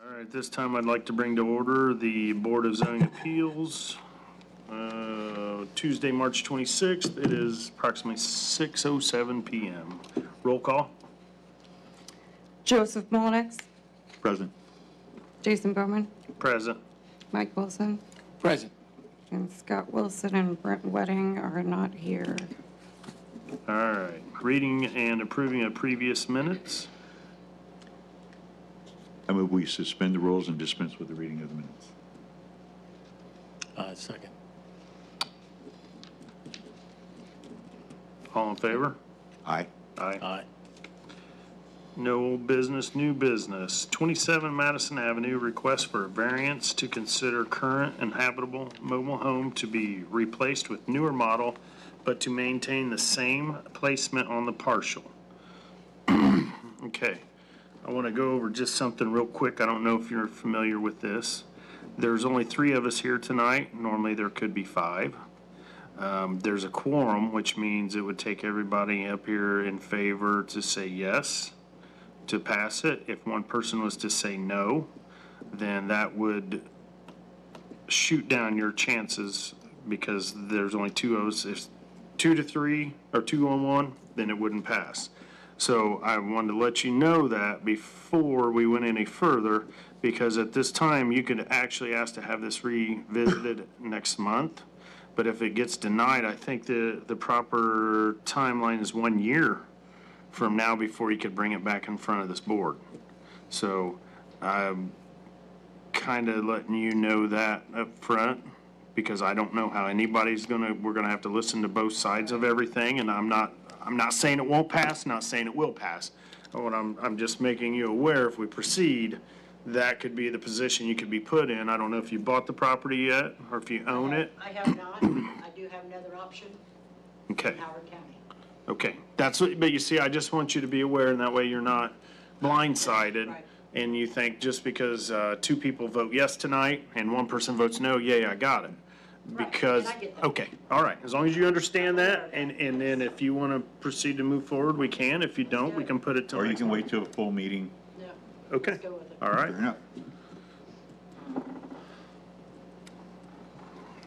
All right, this time I'd like to bring to order the Board of Zoning Appeals. Tuesday, March 26th. It is approximately 6:07 p.m. Roll call. Joseph Molnix. Present. Jason Bowman. Present. Mike Wilson. Present. And Scott Wilson and Brent Wedding are not here. All right, reading and approving of previous minutes. I move we suspend the rules and dispense with the reading of the minutes. Second. All in favor? Aye. Aye. Aye. No old business, new business. 27 Madison Avenue, request for a variance to consider current and habitable mobile home to be replaced with newer model, but to maintain the same placement on the partial. Okay, I want to go over just something real quick. I don't know if you're familiar with this. There's only 3 of us here tonight. Normally there could be 5. There's a quorum, which means it would take everybody up here in favor to say yes to pass it. If one person was to say no, then that would shoot down your chances because there's only 2 of us. If 2 to 3 or 2 on 1, then it wouldn't pass. So I wanted to let you know that before we went any further, because at this time you could actually ask to have this revisited next month. But if it gets denied, I think the proper timeline is 1 year from now before you could bring it back in front of this board. So I'm kind of letting you know that up front, because I don't know how anybody's we're gonna have to listen to both sides of everything, and I'm not saying it won't pass, not saying it will pass. I'm just making you aware, if we proceed, that could be the position you could be put in. I don't know if you bought the property yet, or if you own it. I have not. I do have another option. Okay. In Howard County. Okay, that's what, but you see, I just want you to be aware, and that way you're not blindsided. Right. And you think just because 2 people vote yes tonight and 1 person votes no, yay, I got it. Right, Because, and I get that. okay, all right, as long as you understand that, and then if you want to proceed to move forward, we can. If you don't, we can put it till Or you next can month. wait till a full meeting. Yeah. Okay, Let's go with it. all right, Fair enough.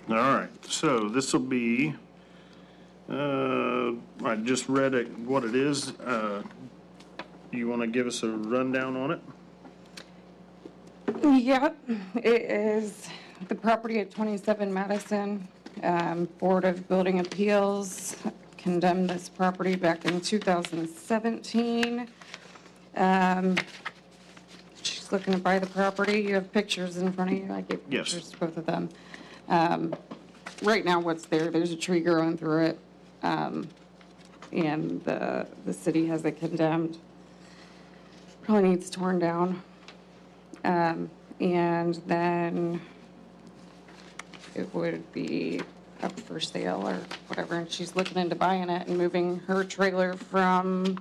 all right. So this will be, I just read it, what it is. You want to give us a rundown on it? Yep, it is the property at 27 Madison. Board of Building Appeals condemned this property back in 2017. She's looking to buy the property. You have pictures in front of you. I gave Yes. pictures to both of them. Right now, what's there's a tree growing through it, and the city has it condemned. Probably needs torn down. And then it would be up for sale or whatever, and she's looking into buying it and moving her trailer from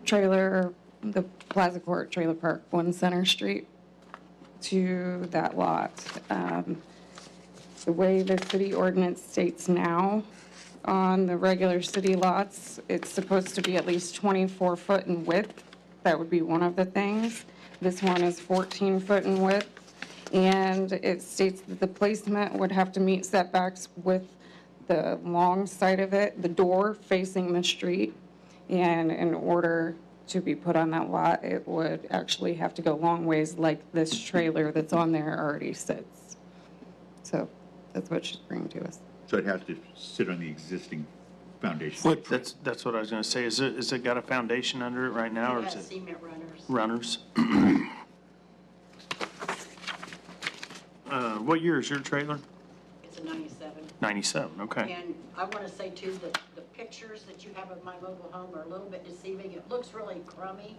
the Plaza Court Trailer Park, 1 Center Street, to that lot. The way the city ordinance states now, on the regular city lots, it's supposed to be at least 24 foot in width. That would be one of the things. This one is 14 foot in width, and it states that the placement would have to meet setbacks with the long side of it, the door facing the street, and in order to be put on that lot, it would actually have to go long ways like this trailer that's on there already sits. So that's what she's bringing to us. So it has to sit on the existing foundation. That's what I was going to say. Is it got a foundation under it right now, or It is has it cement runners. runners? What year is your trailer? It's a 97. 97, okay. And I want to say too that the pictures that you have of my mobile home are a little bit deceiving. It looks really crummy.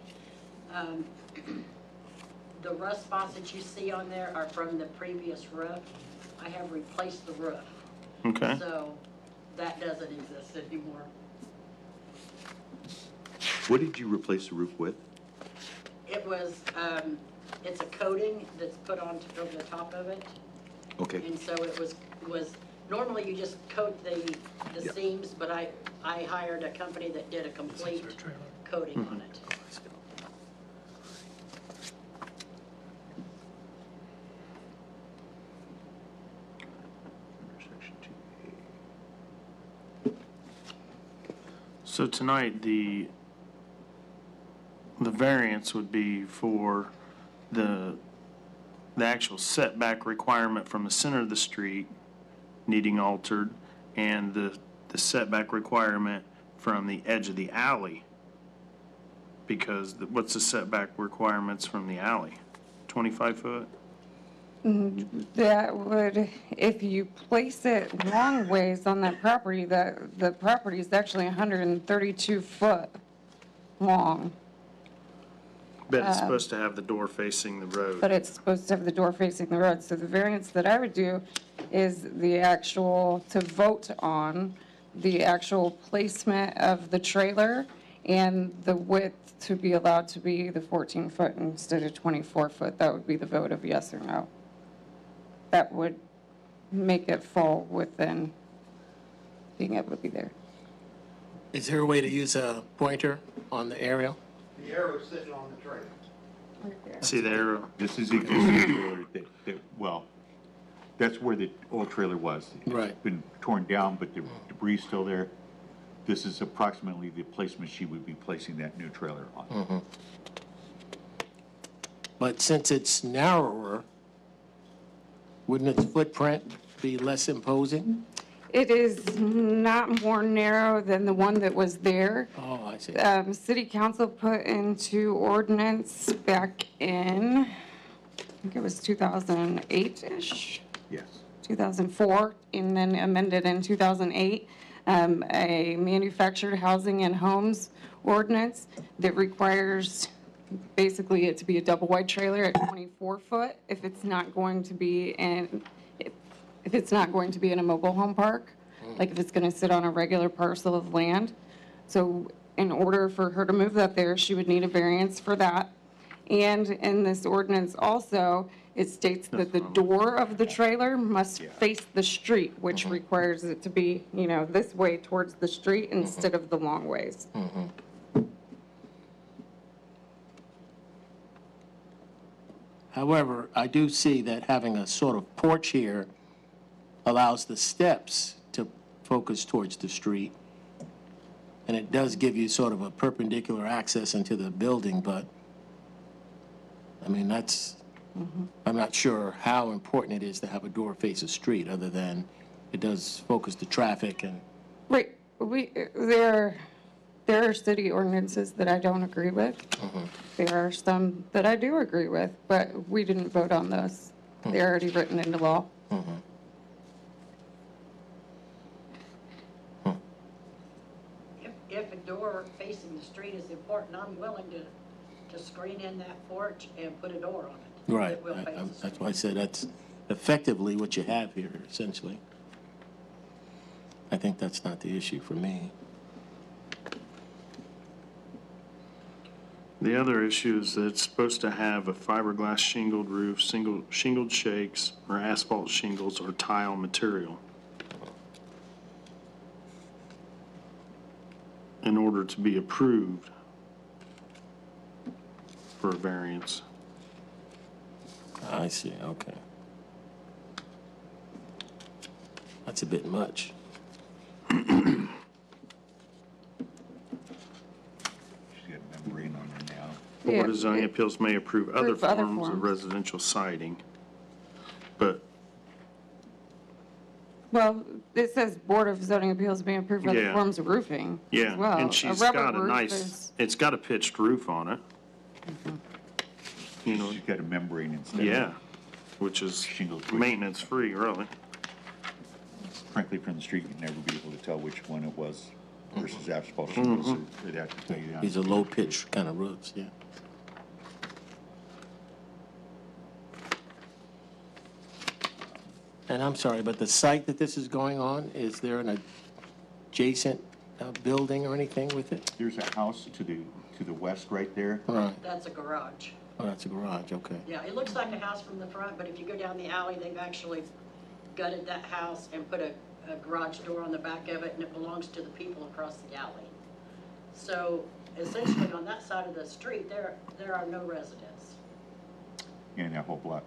The rust spots that you see on there are from the previous roof. I have replaced the roof. Okay. So that doesn't exist anymore. What did you replace the roof with? It was, it's a coating that's put on over the top of it. Okay. And so it was normally you just coat the Yep. seams, but I hired a company that did a complete coating on it. So tonight, the variance would be for the actual setback requirement from the center of the street needing altered, and the setback requirement from the edge of the alley. Because what's the setback requirements from the alley? 25 foot? That would, if you place it long ways on that property, the property is actually 132 foot long, But it's supposed to have the door facing the road. but it's supposed to have the door facing the road. So the variance that I would do is the actual, to vote on the actual placement of the trailer and the width to be allowed to be the 14 foot instead of 24 foot. That would be the vote of yes or no. That would make it fall within being able to be there. Is there a way to use a pointer on the aerial? The arrow's sitting on the trailer. See the arrow? This is the existing trailer well, that's where the old trailer was. Right. It's been torn down, but the debris is still there. This is approximately the placement she would be placing that new trailer on. But since it's narrower, wouldn't its footprint be less imposing? It is not more narrow than the one that was there. Oh, I see. City council put into ordinance back in, I think it was 2008-ish, Yes. 2004, and then amended in 2008, a manufactured housing and homes ordinance that requires basically it to be a double wide trailer at 24 foot if it's not going to be in, if it's not going to be in a mobile home park, like if it's going to sit on a regular parcel of land. So in order for her to move that there, she would need a variance for that. And in this ordinance also, it states that the door of the trailer must face the street, which requires it to be, you know, this way towards the street instead of the long ways. However, I do see that having a sort of porch here allows the steps to focus towards the street. And it does give you sort of a perpendicular access into the building, but, I mean, that's, I'm not sure how important it is to have a door face a street, other than it does focus the traffic and, Right, there are city ordinances that I don't agree with. There are some that I do agree with, but we didn't vote on those. They're already written into law. If a door facing the street is important, I'm willing to screen in that porch and put a door on it. right. That will face the That's street. why I said that's effectively what you have here, essentially. I think that's not the issue for me. The other issue is that it's supposed to have a fiberglass shingled roof, shingled shakes, or asphalt shingles, or tile material in order to be approved for a variance. I see, okay. That's a bit much. She's got a membrane on her now. The Board of Yeah, Zoning it- Appeals may approve other Approve other forms of forms. residential siding, but Well, it says Board of Zoning Appeals may approve other Yeah. forms of roofing yeah, as well. and she's rubber got a roof nice, is- it's got a pitched roof on it. You know, She's got a membrane instead. yeah, which is Shingled roof. maintenance free, really. Frankly, from the street, you'd never be able to tell which one it was versus asphalt shingles. They'd have to tell you that. These are low-pitched kind of roofs, yeah. And I'm sorry, but the site that this is going on, is there an adjacent building or anything with it? There's a house to the west right there. Right, That's a garage. oh, that's a garage, okay. Yeah, it looks like a house from the front, but if you go down the alley, they've actually gutted that house and put a garage door on the back of it, and it belongs to the people across the alley. So essentially, on that side of the street, there are no residents. In that whole block.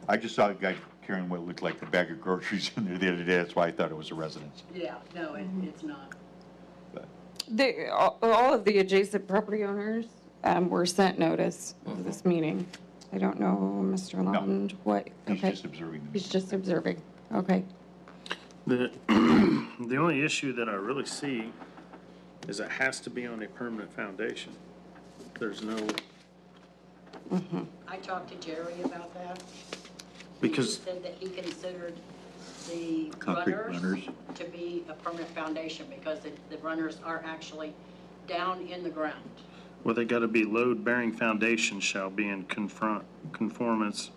I just saw a guy carrying what looked like a bag of groceries in there the other day. That's why I thought it was a residence. Yeah, no, it's not. But All of the adjacent property owners were sent notice of this meeting. I don't know, Mr. Lund, what, He's okay. just observing the He's just observing, okay. The only issue that I really see is it has to be on a permanent foundation. There's no, I talked to Jerry about that. because, He said that he considered the Concrete runners runners. to be a permanent foundation because the runners are actually down in the ground. well, they gotta be load-bearing foundation shall be in conformance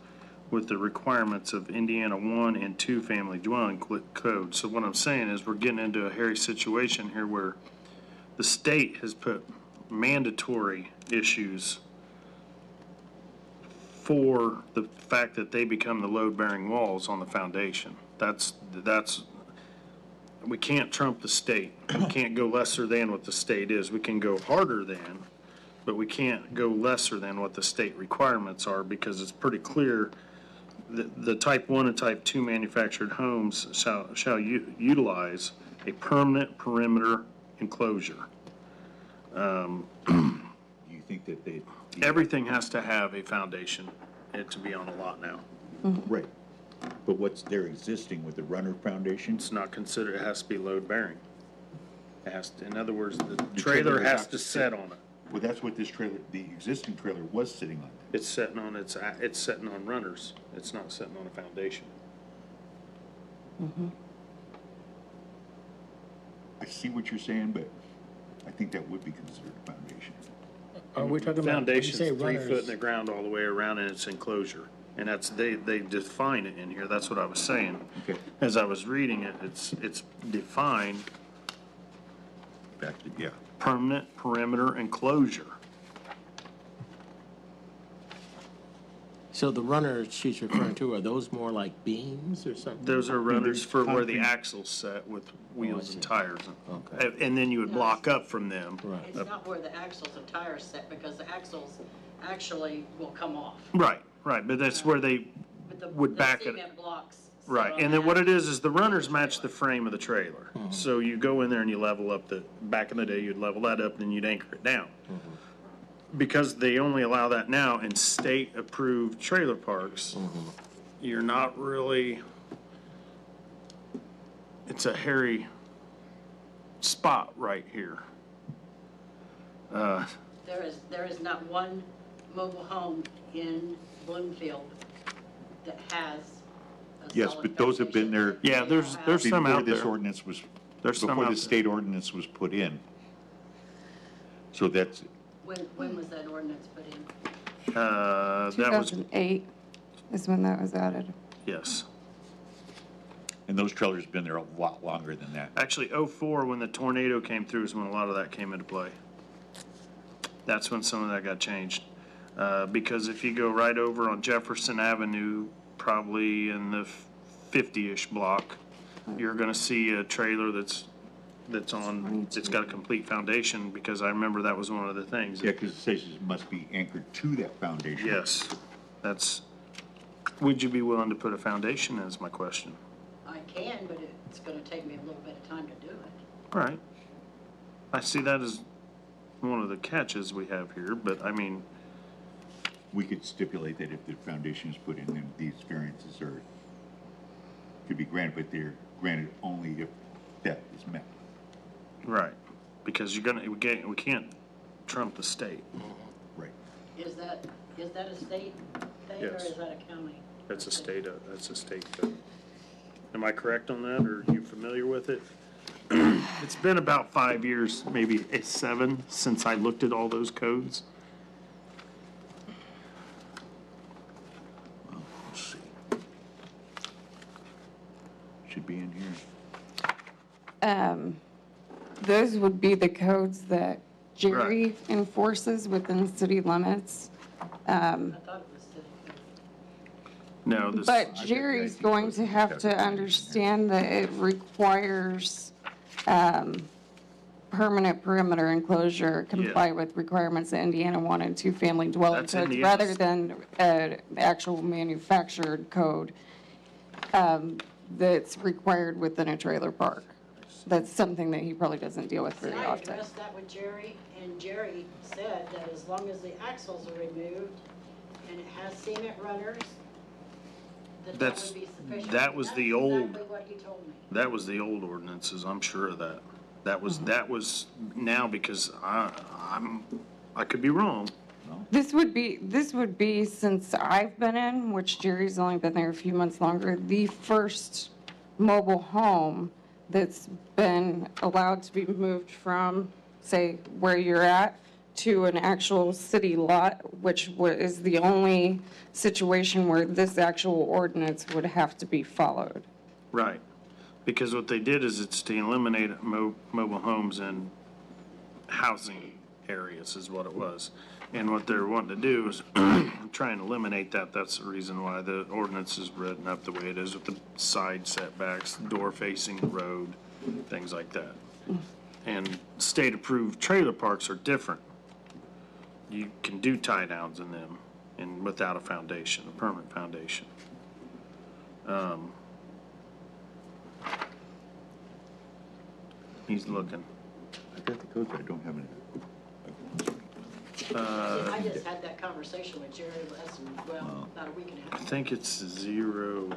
with the requirements of Indiana 1 and 2 family dwelling code. So what I'm saying is we're getting into a hairy situation here where the state has put mandatory issues for the fact that they become the load-bearing walls on the foundation. That's, we can't trump the state. We can't go lesser than what the state is. We can go harder than, but we can't go lesser than what the state requirements are because it's pretty clear that the type 1 and type 2 manufactured homes shall utilize a permanent perimeter enclosure. Do you think that they? Everything has to have a foundation to be on a lot now. Right. But what's there existing with the runner foundation? It's not considered, it has to be load bearing. It has to, in other words, the trailer trailer would has have to to set sit. on it. Well, that's what this trailer, the existing trailer was sitting on. It's sitting on, it's sitting on runners. It's not sitting on a foundation. I see what you're saying, but I think that would be considered a foundation. Are we talking about, when you Foundation's say 3 foot in runners? the ground all the way around and it's enclosure. And that's, they define it in here. That's what I was saying. Okay. As I was reading it, it's defined Back to, yeah. permanent perimeter enclosure. So the runners she's referring to, are those more like beams or something? Those are runners for where the concrete. axle's set with wheels see. and tires. Okay. And then you would block up from them. Right. It's not where the axles and tires set because the axles actually will come off. Right, right, but that's where they But the would back it. cement blocks. sit Right, on and then that. what it is the runners match the frame of the trailer. So you go in there and you level up back in the day, you'd level that up, then you'd anchor it down. Because they only allow that now in state-approved trailer parks, you're not really, it's a hairy spot right here. There is not one mobile home in Bloomfield that has a Yes, solid but those have been there- foundation. Yeah, there's some Before out this there. ordinance was, There's some before out the there. state ordinance was put in. So that's, When was that ordinance put in? That was, 2008 is when that was added. yes. and those trailers have been there a lot longer than that. Actually, '04, when the tornado came through, is when a lot of that came into play. That's when some of that got changed. Because if you go right over on Jefferson Avenue, probably in the 50-ish block, you're gonna see a trailer that's on, it's got a complete foundation, because I remember that was one of the things. Yeah, because it says it must be anchored to that foundation. Yes, that's, would you be willing to put a foundation in, is my question. I can, but it's gonna take me a little bit of time to do it. All right. I see that as one of the catches we have here, but I mean, We could stipulate that if the foundation is put in, then these variances are, could be granted, but they're granted only if that is met. right, because we can't trump the state. Right. Is that a state thing or Yes. is that a county? That's a state code. Am I correct on that, or are you familiar with it? It's been about 5 years, maybe 7, since I looked at all those codes. Well, let's see. Should be in here. Those would be the codes that Jerry enforces within city limits. I thought it was city code. No, this, But Jerry's going to have to understand that it requires permanent perimeter enclosure, comply with requirements of Indiana 1 and 2 family dwelling That's in codes, the rather ins- than the actual manufactured code that's required within a trailer park. that's something that he probably doesn't deal with See, very I often. addressed that with Jerry, and Jerry said that as long as the axles are removed and it has cement runners, that That's- would be sufficient. that was That's the old- exactly what he told me. That was the old ordinances, I'm sure of that. That was now, because I could be wrong. This would be, since I've been in, which Jerry's only been there a few months longer, the first mobile home that's been allowed to be moved from, say, where you're at, to an actual city lot, which is the only situation where this actual ordinance would have to be followed. Right. Because what they did is it's to eliminate mobile homes in housing areas is what it was. And what they're wanting to do is try and eliminate that. That's the reason why the ordinance is written up the way it is, with the side setbacks, door facing the road, things like that. And state-approved trailer parks are different. You can do tie-downs in them and without a foundation, a permanent foundation. He's looking. I got the codes, but I don't have any. I just had that conversation with Jerry about a week and a I half. think it's zero,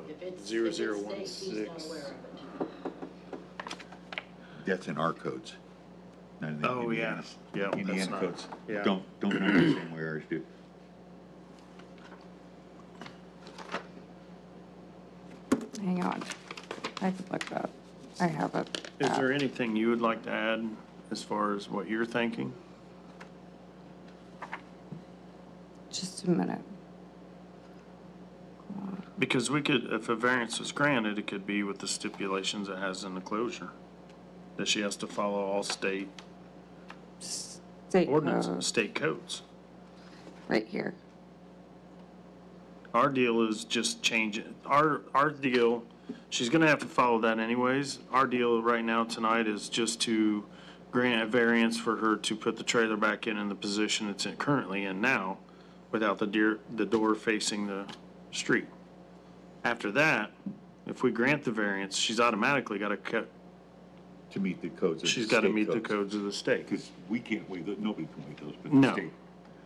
If it's, zero, if it's zero, one, state, he's not six. aware of it. That's in our codes. Not in the Oh, yeah. Indiana- Yeah, that's Indiana not- codes. yeah. Don't know the same way ours do. Hang on, I could look it up. I have it. Is there anything you would like to add as far as what you're thinking? Just a minute. Because we could, if a variance was granted, it could be with the stipulations it has in the closure. That she has to follow all state State ordinances, code, state codes. right here. Our deal is just change it. Our deal, she's gonna have to follow that anyways. Our deal right now tonight is just to grant a variance for her to put the trailer back in the position it's currently in now, without the door facing the street. After that, if we grant the variance, she's automatically gotta To meet the codes of the she's gotta state meet the codes. codes of the state. Because we can't waive, nobody can waive those, but the No. state.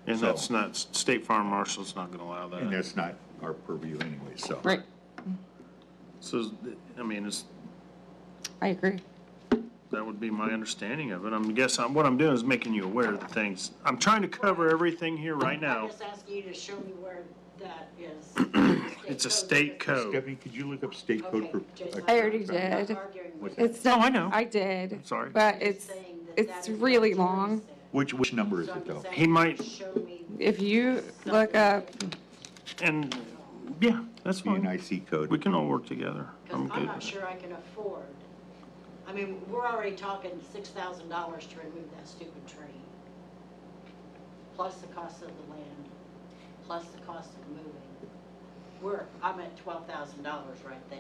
And So- that's not, State Farm Marshal's not gonna allow And that. that's not our purview anyway, so. Right, So, I mean, I agree. that would be my understanding of it. What I'm doing is making you aware of the things. I'm trying to cover everything here right I'm now. just asking you to show me where that is. It's a state code. Stephanie, could you look up state code Okay, for? Jason, I already I'm not did. arguing with It's Oh, not. I know. I did. Sorry. But you. it's, Saying that it's that is what really Jerry long. said. Which number is So I'm it though? just asking He you might- to show me If you look up, And, yeah, that's fine. BNIC code. We can all work together. Because I'm I'm good not with it. sure I can afford. I mean, we're already talking $6,000 to remove that stupid tree. Plus the cost of the land, plus the cost of moving. I'm at $12,000 right there.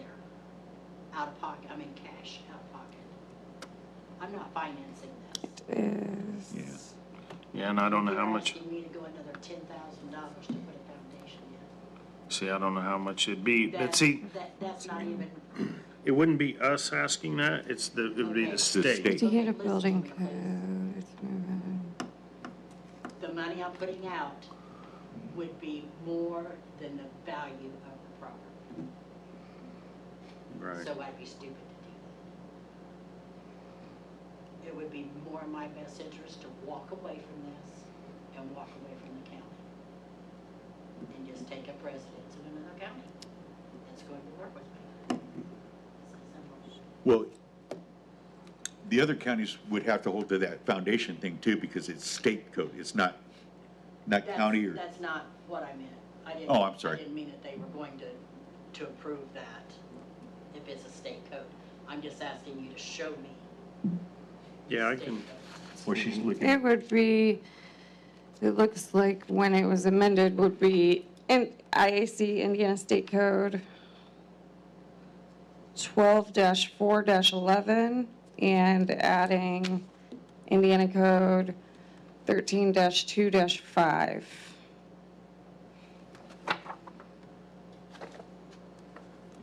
Out of pocket, cash, out of pocket. I'm not financing this. is, Yeah, and I don't know how You're much, asking me to go another $10,000 to put a foundation in. see, I don't know how much it'd be, but That- see, That's not even. it wouldn't be us asking that, it would be Okay. the state. state. to get a Okay, building listen to me, code, it's moving. The money I'm putting out would be more than the value of the property. Right. So I'd be stupid to do that. It would be more in my best interest to walk away from this and walk away from the county. And just take up residence in another county that's going to work with me. It's that simple. Well, the other counties would have to hold to that foundation thing too, because it's state code, it's not county or. That's not what I meant. I didn't. Oh, I'm sorry. I didn't mean that they were going to approve that if it's a state code. I'm just asking you to show me. Yeah, I state can, code. Well, she's looking. It would be, it looks like when it was amended would be in IAC Indiana State Code 12-4-11 and adding Indiana Code 13-2-5.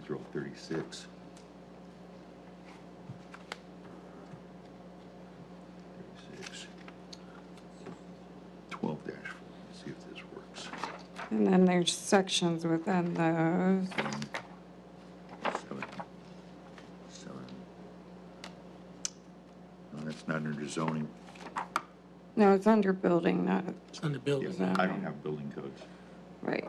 These are all 36. And then there's sections within those. 7. No, that's not under zoning. No, it's under building, not, It's on the building. Yes, I don't have building codes. right.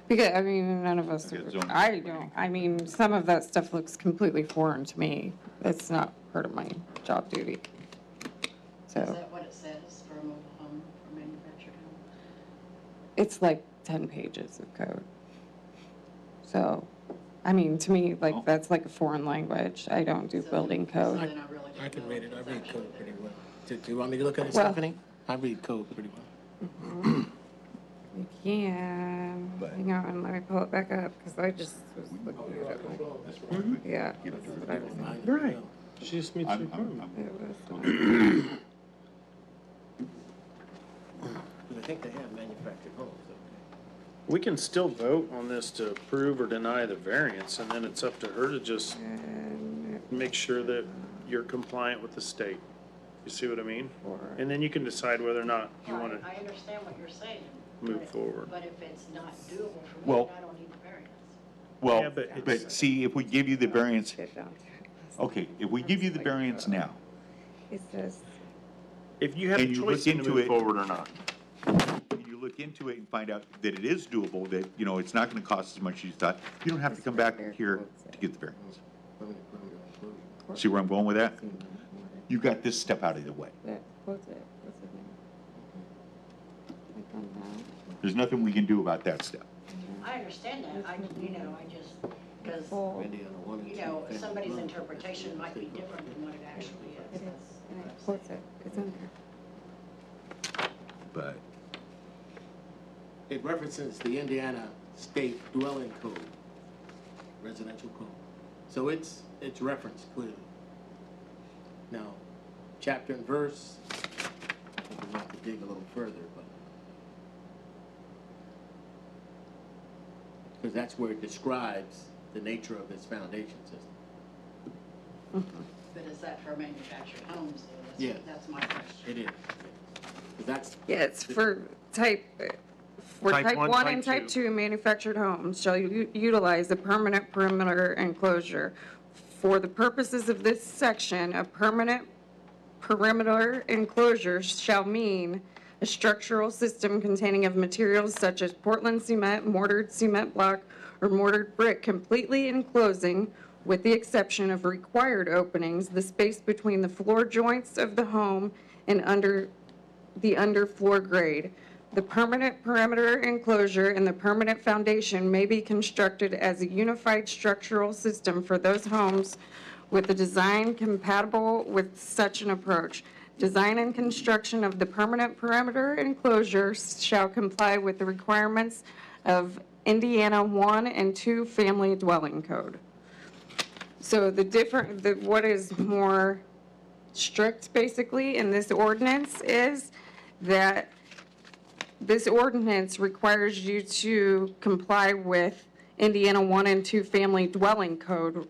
Because, I mean, none of us, I got zoning. I don't, I mean, some of that stuff looks completely foreign to me. It's not part of my job duty. Is So, that what it says for a mobile home, for manufactured home? it's like 10 pages of code. So, I mean, to me, Oh. like, that's like a foreign language. I don't do So building So code. then I really don't know. I can read it, I if read it's code actually pretty there. well. Do you want me to look at it, Well- Stephanie? I read code pretty well. You can, But- hang on, let me pull it back up, because I just was looking at it. That's what I would Yeah. give it to that's her. what I was thinking. Right. She just meets the I'm- requirement. It was, I think they have manufactured homes, okay? We can still vote on this to approve or deny the variance, and then it's up to her to just and make sure that you're compliant with the state. You see what I mean? for, And then you can decide whether or not you Right, want to I understand what you're saying. move but- forward. But if it's not doable for me, Well- then I don't need the variance. Well, Yeah, but but it's- see, if we give you the variance, get down to it. okay, if we give you the variance now, It says, If you have a And you choice look to into move it- forward or not. and you look into it and find out that it is doable, that, you know, it's not gonna cost as much as you thought, you don't have to come back here to get the variance. See where I'm going with that? You got this step out of the way. that, what's it, what's it name? Click on that. There's nothing we can do about that step. I understand that, I just, because, Full. somebody's interpretation might be different than what it actually It is. is, and it quotes it, it's in there. But It references the Indiana State Dwelling Code, residential code. So it's referenced clearly. Now, chapter and verse, I think we have to dig a little further, but. Because that's where it describes the nature of its foundation system. But is that for manufactured homes though? Yeah. That's my question. It is. 'Cause that's, Yeah, it's for type, for Type type one, 1 type and type two. 2 manufactured homes shall utilize a permanent perimeter enclosure. For the purposes of this section, a permanent perimeter enclosure shall mean a structural system containing of materials such as Portland cement, mortared cement block, or mortared brick, completely enclosing, with the exception of required openings, the space between the floor joints of the home and the underfloor grade. The permanent perimeter enclosure and the permanent foundation may be constructed as a unified structural system for those homes with a design compatible with such an approach. Design and construction of the permanent perimeter enclosure shall comply with the requirements of Indiana 1 and 2 Family Dwelling Code. So what is more strict basically in this ordinance is that this ordinance requires you to comply with Indiana 1 and 2 Family Dwelling Code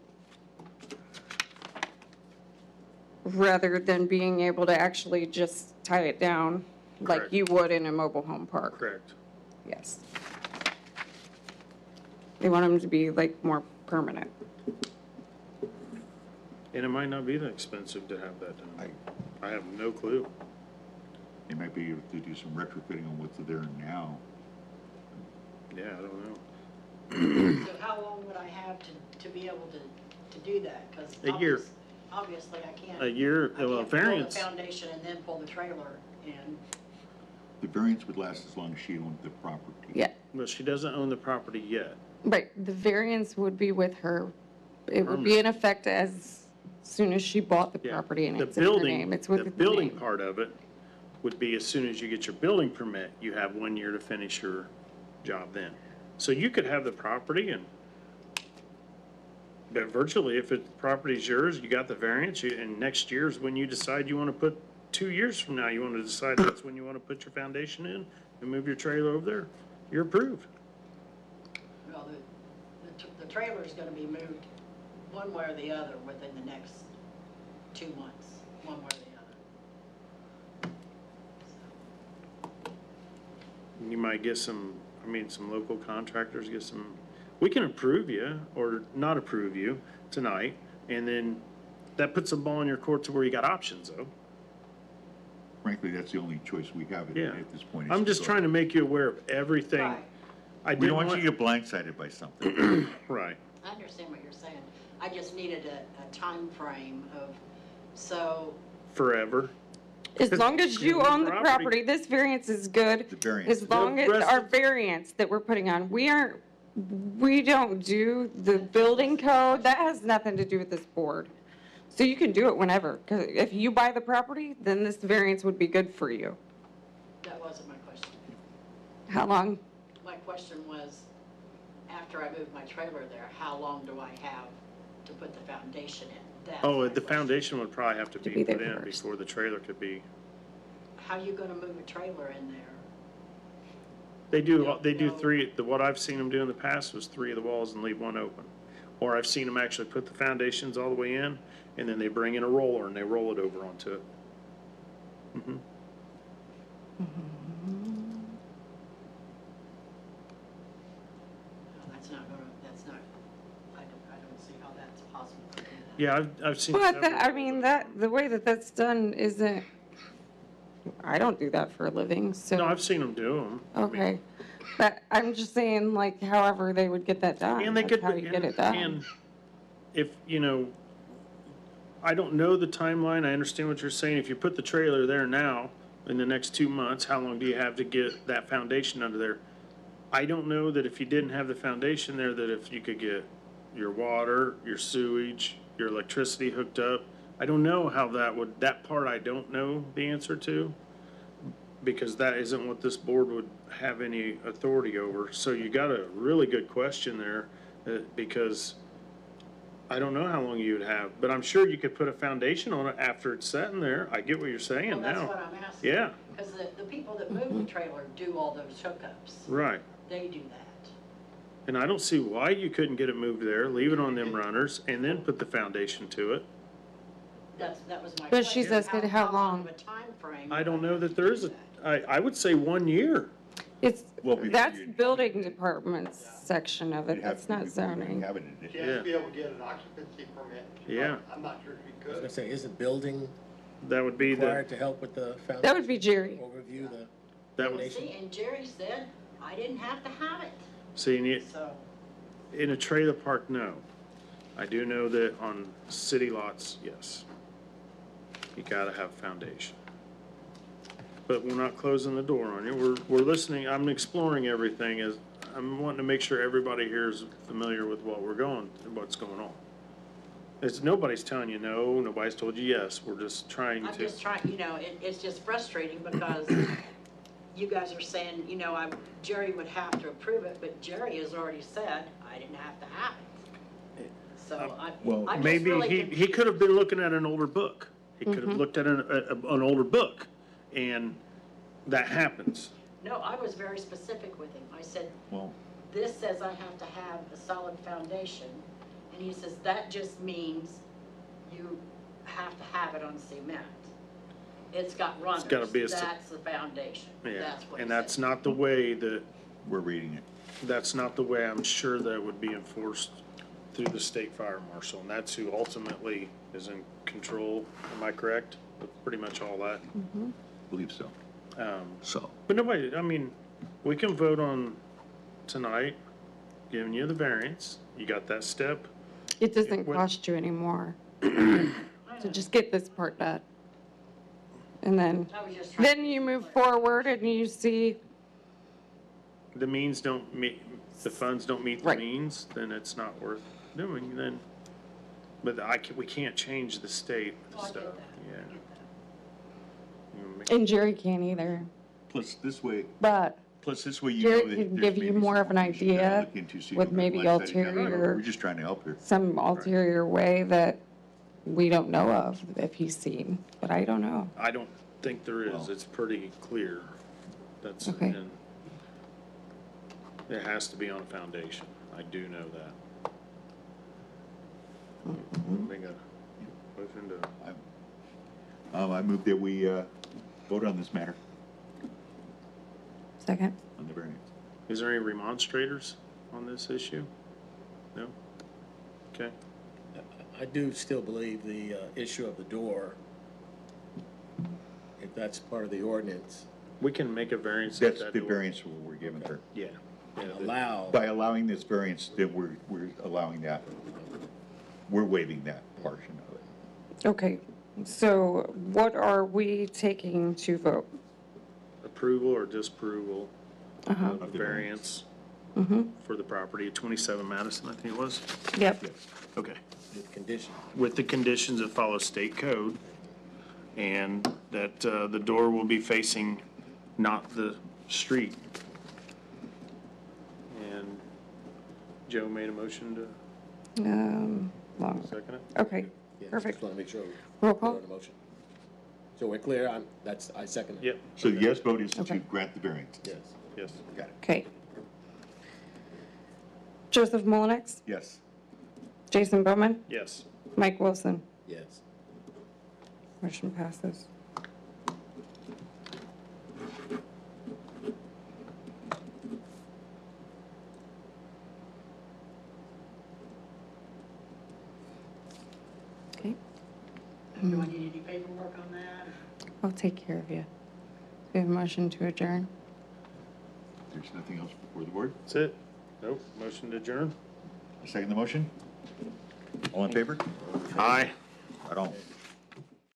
rather than being able to actually just tie it down like Correct. you would in a mobile home park. Correct. Yes. They want them to be like more permanent. And it might not be that expensive to have that done. I have no clue. they might be able to do some retrofitting on what's there now. Yeah, I don't know. So how long would I have to be able to do that? 'Cause A year. Obviously, I can't. A year, I well, can't pull variance, the foundation and then pull the trailer in. The variance would last as long as she owned the property. Yeah. but she doesn't own the property yet. Right, the variance would be with her, it would be in effect as soon as she bought the Yeah. property and The it's in her building- name, it's with The the building name. part of it would be as soon as you get your building permit, you have 1 year to finish your job then. So you could have the property but virtually, if the property's yours, you got the variance, and next year's when you decide you want to put, 2 years from now, you want to decide that's when you want to put your foundation in and move your trailer over there, you're approved. Well, the trailer's gonna be moved one way or the other within the next 2 months, one way or the other. You might get some I mean, some local contractors, get some, we can approve you or not approve you tonight, and then that puts a ball in your court to where you got options though. Frankly, that's the only choice we have Yeah. at this point. I'm just trying to make you aware of everything. Right. I We didn't don't want you to get blindsided by something. Right. I understand what you're saying. I just needed a time frame of, so, Forever. As long as you the own the property- property, this variance is good. The variance. As long The as rest our of- variance that we're putting on, we don't do the building code. That has nothing to do with this board. So you can do it whenever, because if you buy the property, then this variance would be good for you. that wasn't my question. How long? My question was, after I move my trailer there, how long do I have to put the foundation in? That's Oh, my the question. foundation would probably have to To be be there put in first. before the trailer could be. How you gonna move a trailer in there? They do No. three, what I've seen them do in the past was three of the walls and leave one open. Or I've seen them actually put the foundations all the way in, and then they bring in a roller and they roll it over onto it. Mhm. No, that's not gonna, that's not, I don't see how that's possible to do that. Yeah, I've seen But several. I mean, the way that that's done isn't, I don't do that for a living, so. No, I've seen them do them. Okay, but I'm just saying, like, however they would get that done. And they that's could, how you get it done. and if, you know, I don't know the timeline, I understand what you're saying, if you put the trailer there now, in the next 2 months, how long do you have to get that foundation under there? I don't know that if you didn't have the foundation there, that if you could get your water, your sewage, your electricity hooked up, I don't know how that part I don't know the answer to, because that isn't what this board would have any authority over. So you got a really good question there, because I don't know how long you would have, but I'm sure you could put a foundation on it after it's sitting there. I get what you're saying Well, that's now. what I'm asking. Yeah, Because the people that move the trailer do all those hookups. right. They do that. And I don't see why you couldn't get it moved there, leave it on them runners, and then put the foundation to it. That was my question. But she's asking how long. of a time frame I don't do I know have that to there do is that? I would say 1 year. It's, Well, before that's you- building department's section of it, You'd have that's to not before you zoning. have it in She it. has Yeah. to be able to get an occupancy permit. Yeah. I'm not sure she I was could. gonna say, isn't building That would be required to help with the foundation? That would be Jerry. Overview the that would, foundation? See, and Jerry said I didn't have to have it, see, so. in a trailer park, no. I do know that on city lots, yes. You gotta have foundation. But we're not closing the door on you. We're listening. I'm exploring everything as, I'm wanting to make sure everybody here is familiar with what we're going, what's going on. It's, nobody's telling you no, nobody's told you yes. We're just trying I'm to. just trying, it's just frustrating because you guys are saying, Jerry would have to approve it, but Jerry has already said I didn't have to have it. So Well, I'm just Maybe really he confused. could have been looking at an older book. He could have looked at an older book, and that happens. No, I was very specific with him. I said, Well, this says I have to have a solid foundation. And he says, that just means you have to have it on cement. It's got runners. gotta be a That's the foundation. Yeah, That's what he and that's said. not the way that, we're reading it. that's not the way I'm sure that would be enforced through the state fire marshal, and that's who ultimately is in control, am I correct? With pretty much all that. Believe so. So. But nobody, I mean, we can vote on tonight, giving you the variance, you got that step. It doesn't What- cost you anymore to just get this part done. And then, I was just trying then to you be move clear. forward and you see, The means don't meet, the funds don't meet the Right. means, then it's not worth doing, then. But we can't change the state Oh, I get stuff, that. yeah. I get that. You know, make- and Jerry can't either, Plus this way, but you Jerry know that can there's give you maybe more of an something you should idea look into so you with don't get maybe blindsided down the road. ulterior- We're just trying to help here. some ulterior way that we don't know of if he's seen, but I don't know. I don't think there is, Well- it's pretty clear. That's, Okay. and it has to be on a foundation, I do know that. Make a motion to, I move that we vote on this matter, Second? on the variance. Is there any remonstrators on this issue? No? Okay. I do still believe the issue of the door, if that's part of the ordinance, We can make a variance. That's at the door. variance we're giving her. Yeah. Yeah, allow, By allowing this variance, that we're allowing that, we're waiving that portion of it. Okay, so what are we taking to vote? approval or disapproval of the Of the variance for the property at 27 Madison, I think it was. Yep, Okay. with condition. With the conditions that follow state code, and that the door will be facing not the street. And Joe made a motion to long, second it? okay, Yeah, perfect. Just want to make sure. Roll we're call? on the motion. So we're clear, I second it. Yep. So the yes vote is to Okay. grant the variance. Yes. Yes. Got it. Okay. Joseph Mullenix, Yes. Jason Bowman, Yes. Mike Wilson. Yes. Motion passes. Okay, Do I need any paperwork on that? I'll take care of you. We have a motion to adjourn. There's nothing else before the board? That's it? Nope. Motion to adjourn? Second the motion? All in favor? Aye. Right on.